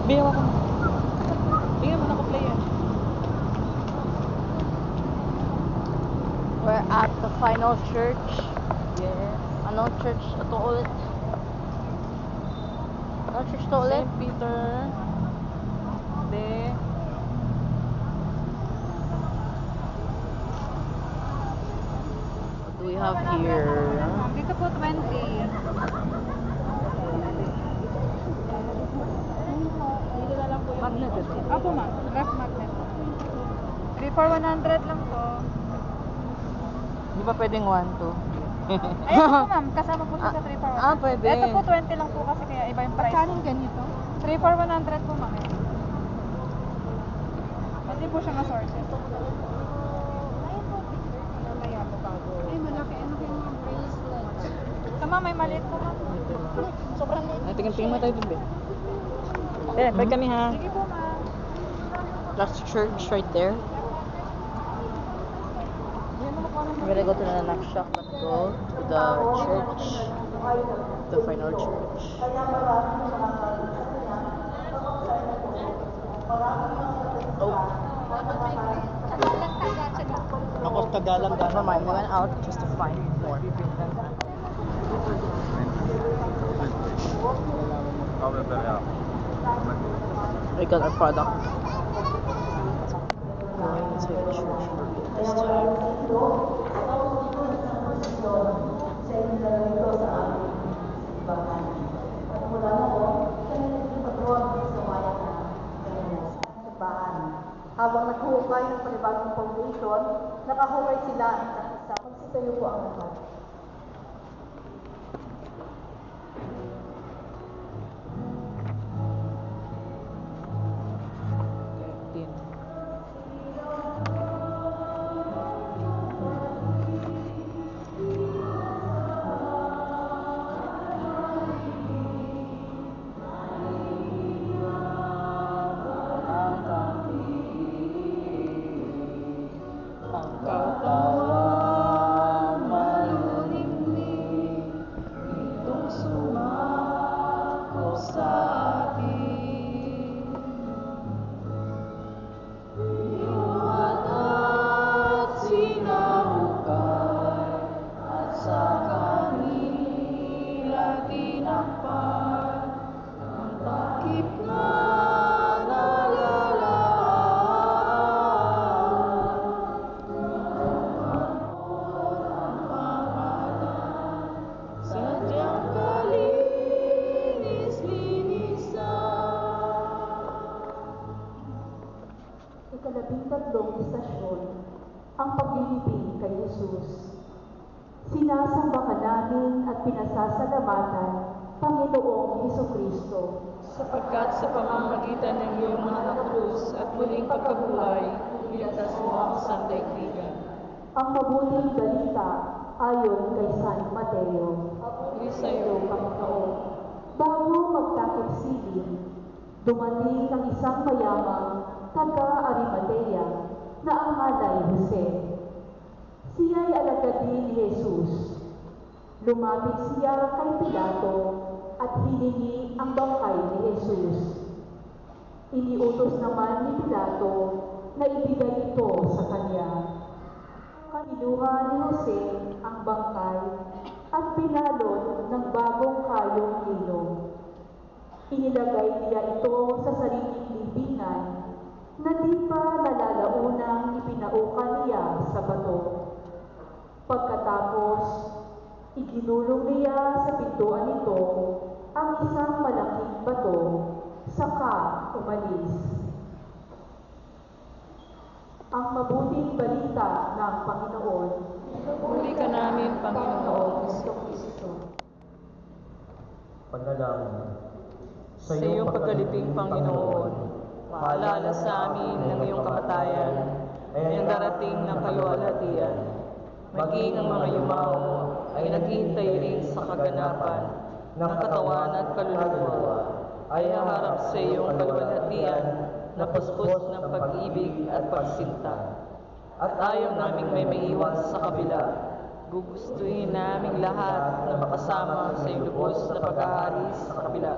Biyawa ko. Tingnan mo naka-play yan. We're at the final church. Yes. Anong church ito ulit? Anong church ito ulit? St. Peter de What do we have here? Dito po 20. Dito na lang po yung Magnet ito? Apo ma'am, left magnet. 3 for 100 lang po. Di ba pwedeng 1, 2? Ayun po ma'am, kasama po siya sa 3 for 100. Ah, pwede. Ito po 20 lang po kasi kaya iba yung price. Magkano ganito? 3 for 100 po ma'am. Hindi po siya ma-sorted. Ay, malaki. Ano kayo mga bracelet? Ito ma'am, may maliit po ma'am. Sobrang liit. Ay, tingin mo tayo dun, be. Eh, bye kami ha. Sige po ma'am. That's church right there. We're gonna go to the next shop. Let's go to the church. The final church. Oh. Ako tagalang Never mind, we went out just to find more. We got our product. Going to the church this time. Habang naghuhukay ng panibagong foundation, nakahukay sila ang isa't isa. Magsitayo po ang lahat. Ikalabing-tatlong istasyon, ang paglilibing kay Jesus. Sinasamba ka namin at pinasasalamatan, Panginoong Hesukristo. Sapagkat sa pamamagitan ng iyong mga krus at muling pagkabuhay, iligtas mo ang sandaigdigan. Ang mabuting balita ayon kay San Mateo. Uli sa iyo, Panginoon. Bago magtakip-siling, dumating ang isang mayamang taga-Arimatea na ang alay Jose. Siya'y alagad din ni Jesus. Lumapit siya kay Pilato at hiningi ang bangkay ni Jesus. Iniutos naman ni Pilato na ibigay ito sa kanya. Kinuha ni Jose ang bangkay at pinalot ng bagong kayong lino. Inilagay niya ito sa sariling libingan na di pa nalalaunang ipinauka niya sa bato. Pagkatapos, iginulong niya sa pintuan nito ang isang malaking bato, saka umalis. Ang mabuting balita ng Panginoon. Muli ka namin, Panginoon. Panalangin. Sa iyong pagkalibing, Panginoon, paalala sa amin ng iyong kamatayan, ay ang darating ng kaluwalhatian. Maging ang mga yumao ay naghihintay rin sa kaganapan ng katawan at kaluluwa, ay haharap sa iyong kaluwalhatian na puspos ng pag-ibig at pagsinta. At ayaw naming may maiwan sa kabila. Gugustuhin naming lahat na makasama sa iyong lubos na paghahari sa kabila.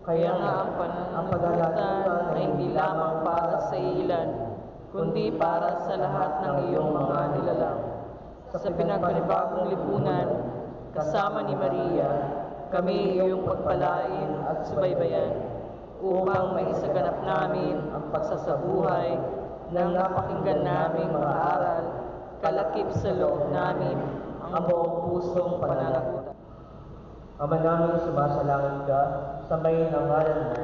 Kaya nga ang pananagutan ay hindi lamang para sa ilan, kundi para sa lahat ng iyong mga nilalang. Sa pinagpanibagong lipunan, kasama ni Maria, kami iyong pagpalain at subaybayan, upang maisaganap namin ang pagsasabuhay ng napakinggan naming mga aral, kalakip sa loob namin ang buong pusong pananagutan. Ama namin sumasalangit ka, sambahin ang ngalan mo,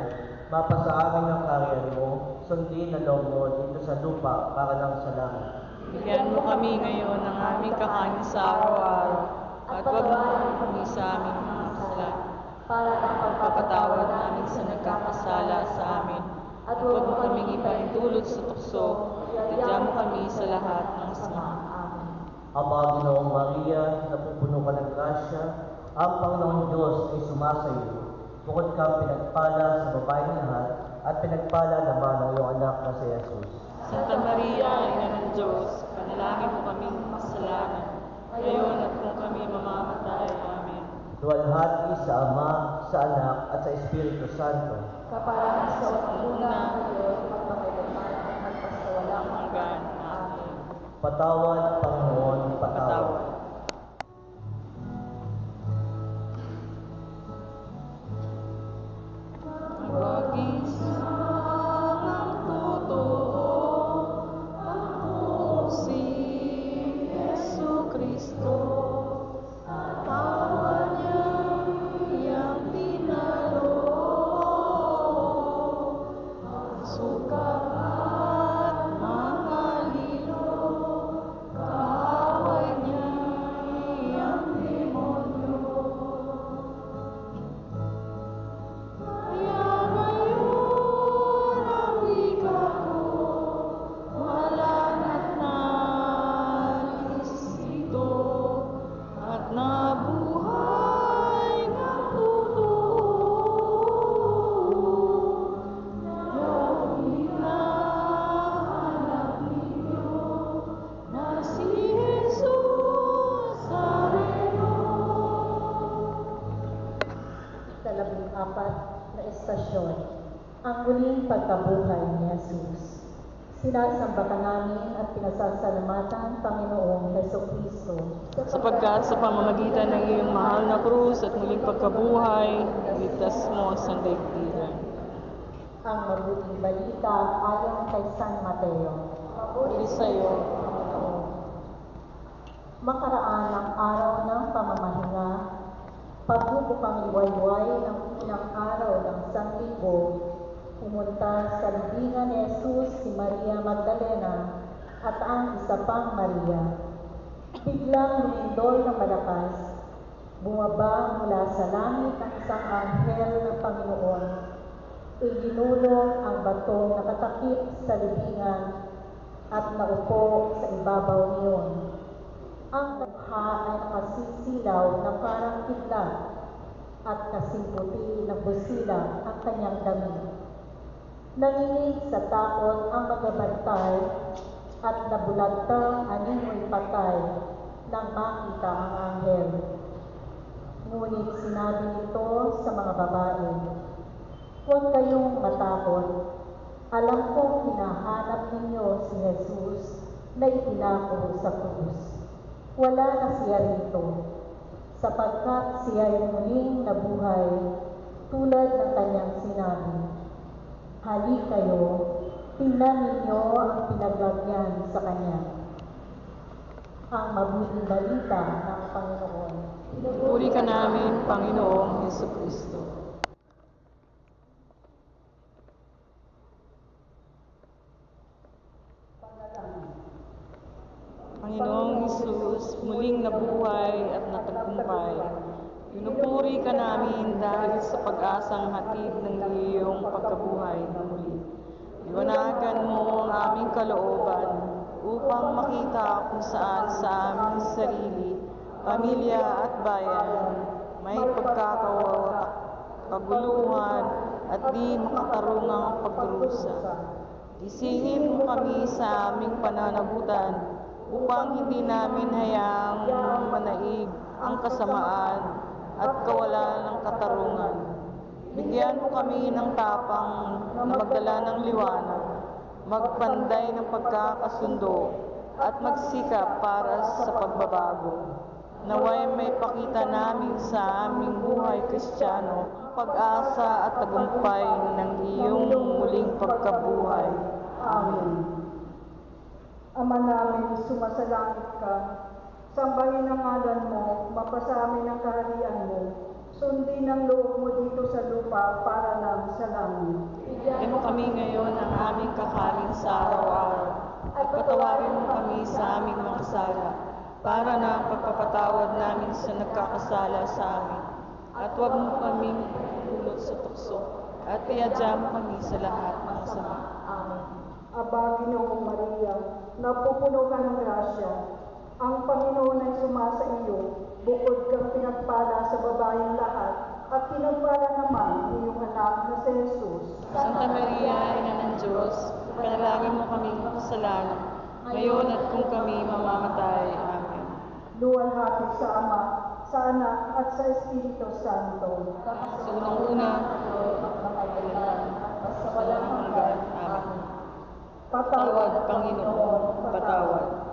mapasa amin ang kaharian mo, sundin ang loob mo dito sa lupa para lang sa langit. Bigyan mo kami ngayon ng aming kakanin sa araw-araw, at huwag mo kami sa aming mga kasalanan, para ang pagpapatawad namin sa nagkakasala sa amin, at huwag mo kaming ipahintulot sa tukso, at idya mo kami sa lahat ng sama. Ama, Ginoong Maria, napupuno ka ng grasya, ang Panginoong Diyos ay sumasayo. Bukod kang pinagpala sa babaeng lahat, at pinagpala naman ang iyong anak na si Jesus. Santa Maria, Ina ng Diyos, panalangin mo kaming makasalanan, ngayon at kung kami mamamatay. Amen. Luwalhati sa Ama, sa Anak, at sa Espiritu Santo. Kaparang sa una, ngayon, magpakailanman, at magpasawalang hanggan. Amen. Patawad, Panginoon, patawad. Mag-isang ang totoo, ang pusi, Jesucristo, at tawa niya iyang pinalo, ang suka at mga lilo, kaaway niya iyang demonyo. Kaya ngayon ang wika ko, wala na't nais ito, at nabuhay ng totoo. Yung hinahanap ninyo na si Jesus Nazareno. Ikalabing-apat na estasyon, ang muling pagkabuhay ni Jesus. Sinasamba ka namin at pinasasalamatan, Panginoong Hesukristo, Sapagkat sa pamamagitan ng iyong mahal na krus at muling pagkabuhay, ligtas mo sa daigdigan. ang mabuting balita ayon kay San Mateo. Muli sa iyo, Panginoon. Makaraan ang araw ng pamamahinga, pagbubukang liwayway ng unang araw ng Sanlinggo, pumunta sa libingan ni Jesus si Maria Magdalena at ang isa pang Maria. Biglang lumindol ng malakas, bumaba mula sa langit ang isang anghel ng Panginoon. Iginulong ang batong nakatakip sa libingan at naupo sa ibabaw niyon. Ang mukha ay nakasisilaw na parang kidlat at kasimputi na busila ang kanyang damit. Nanginig sa takot ang magabantay at nabulagtang animoy patay nang makita ang anghel. Ngunit sinabi nito sa mga babae, "Huwag kayong matakot. Alam kong hinahanap ninyo si Jesus na ipinako sa krus. Wala na siya rito, sapagkat siya ay muling nabuhay tulad ng kanyang sinabi. Hali kayo, tingnan ninyo ang pinaglagyan sa kanya." Ang mabuting balita ng Panginoon. Pinupuri ka namin, Panginoong Hesukristo. Panginoong Hesus, muling nabuhay at natagumpay. Pinupuri ka namin dahil sa pag-asang hatid ng iyong pagkabuhay na muli. Iwanagan mo ang aming kalooban upang makita kung saan sa aming sarili, pamilya at bayan may pagkakawa, kaguluhan at di makatarungang pagdurusa. Gisingin mo kami sa aming pananagutan upang hindi namin hayaang manaig ang kasamaan at kawalan ng katarungan. Bigyan mo kami ng tapang na magdala ng liwanag, magpanday ng pagkakasundo, at magsikap para sa pagbabago. Naway may pakita namin sa aming buhay Kristiyano ang pag-asa at tagumpay ng iyong muling pagkabuhay. Amen. Ama namin, sumasalangit ka. Sambahin ang ngalan mo, mapasami ng kaharian mo. Sundin ang loob mo dito sa lupa para lang sa langit. Bigyan mo kami ngayon ang aming kakanin sa araw-araw, at patawarin mo kami sa aming mga kasala, para na ang pagpapatawad namin sa nagkakasala sa amin. At huwag mo kaming hulot sa tukso, at iadya mo kami sa lahat ng sama. Amen. Aba, Ginoong Maria, napupuno ka ng grasya. Ang Panginoon ay sumasa iyo, bukod kang pinagpala sa babaeng lahat, at pinagpala naman iyong anak na si Jesus. Santa Maria, Ina ng Diyos, panalangin mo kaming kasalanan, ngayon at kung kami mamamatay. Amen. Luwalhati sa Ama, sa Anak, at sa Espiritu Santo. Sa unang-una, sa walang hanggan. Amen. Patawad, Panginoon, patawad.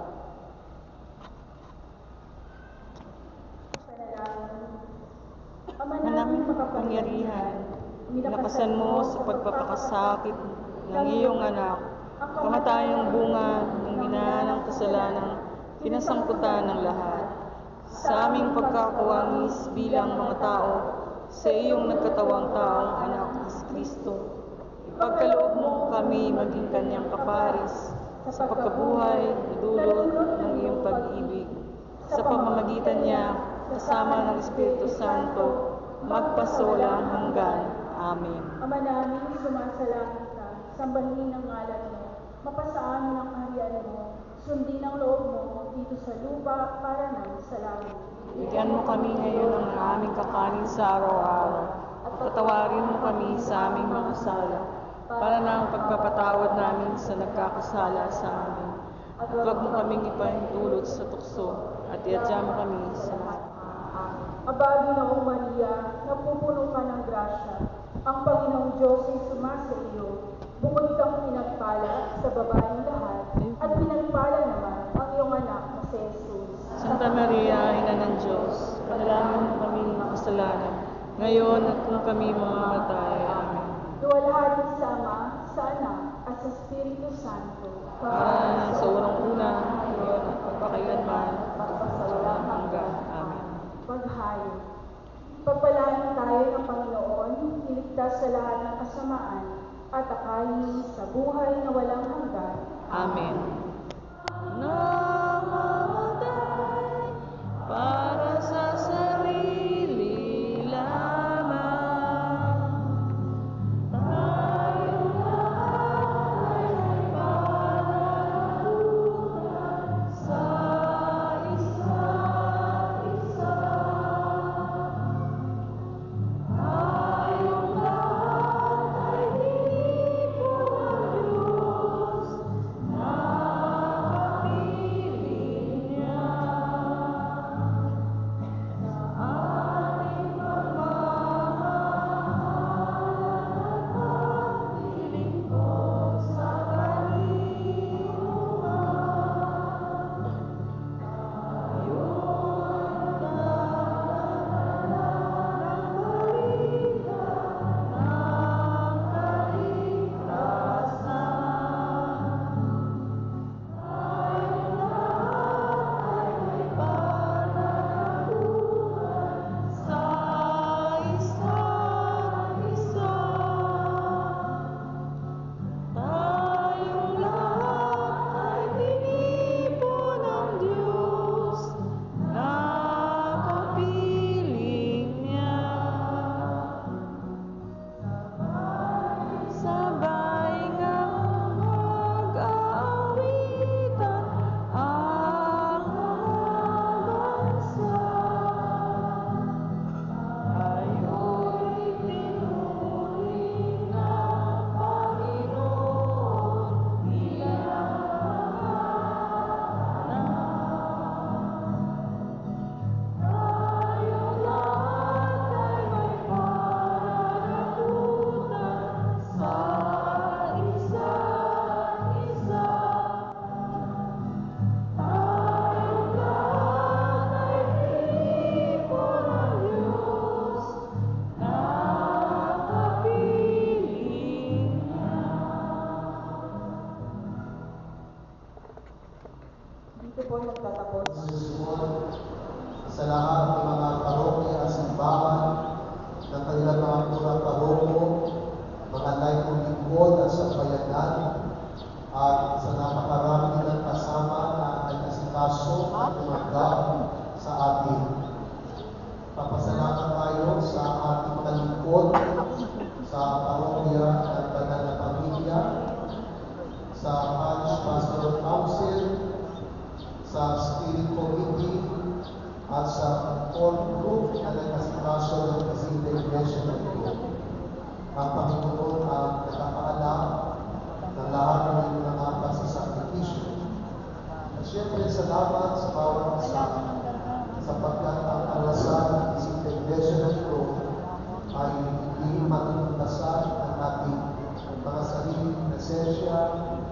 Ama Manaming makapangyarihan, nakasan mo sa pagpapakasakit ng iyong anak, kamatayang bunga ng ginaan ng kasalanan, kinasangkutan ng lahat. Sa aming pagkakawangis bilang mga tao, sa iyong nagkatawang taong anak ni Kristo, ipagkaloob mo kami maging kanyang kaparis sa pagkabuhay na dulot ng iyong pag-ibig. Sa pamamagitan niya, kasama ng Espiritu Santo, magpasola hanggan. Amen. Ama namin, sumasalangit ka, sambahin ang ngalan mo, mapasaamin ang kaharian mo, sundin ang loob mo dito sa lupa para nang sa langit. Bigyan mo kami ngayon ng aming kakanin sa araw-araw, at patawarin mo kami sa aming mga sala, para na ang pagpapatawad namin sa nagkakasala sa amin. At huwag mo kaming ipahintulot sa tukso, at iadya mo kami sa lahat. Aba, Ginoong Maria, napupuno ka ng grasya. Ang Panginoong Diyos ay sumasa iyo. Bukod kang pinagpala sa babaeng lahat, at pinagpala naman ang iyong anak na si Jesus. Santa Maria, Ina ng Diyos, panalangin mo kami ng kasalanan, ngayon at kung kami mamamatay. Amen. Luwalhati sa Ama, sa Anak, at sa Espiritu Santo. Para na sa unang-una, ngayon at magpakailanman, sa walang hanggan. Amen. Paghayo. Pagpalain tayo ng Panginoon, iligtas sa lahat ng kasamaan, at akayin sa buhay na walang hanggan. Amen. Namamatay para sa sarili lamang. Tayo lahat ay panalunan sa isa't isa. Tayong lahat ay tinipon ng Diyos na lingkod sa parokya ng Banal na Pamilya, sa Parish Pastoral Council, sa Steering Committee, at sa core group na nag-asikaso ng Visita Iglesia ng Ito. Ang Panginoon ang nakakaalam ng lahat ng mga pagsasakripisyo. At syempre, salamat sa bawat isa sapagkat ang alasan ng Visita Iglesia ng Ito ay hindi matututasan ng ating mga sariling presensya,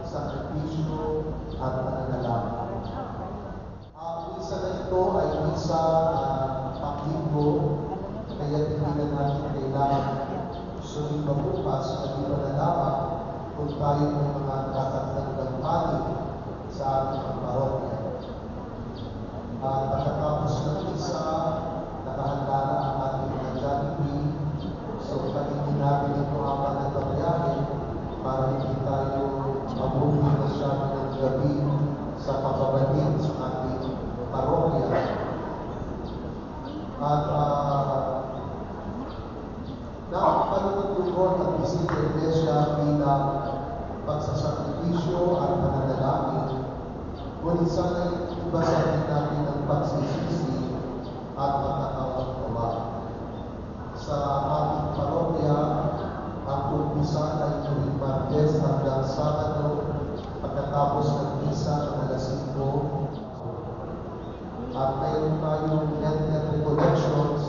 sakripisyo, at pananalangin. Ang misa na ito ay misa paglinggo, kaya hindi na natin kailangan sulit mabukas at di pa na lamang kung tayo may mga kakatagdag panig sa ating parokya. At pagkatapos ng misa, nakahanda na ang ating mga Jollibee, so paligid natin ito habang nagpapayahin para hindi tayo mabuhi na siya ng gabi sa pagbabalin sa ating parokya. At nakapalutulungan ang Visita Iglesia bilang pagsasakripisyo at pananalangin, ngunit sana ibasahin natin ang pagsisisi at pagkakatawa. Sa ating parokya, ang umpisa ay tuwing Martes hanggang Sabado pagkatapos ng misa ng alas 5. At mayroon tayong net recollections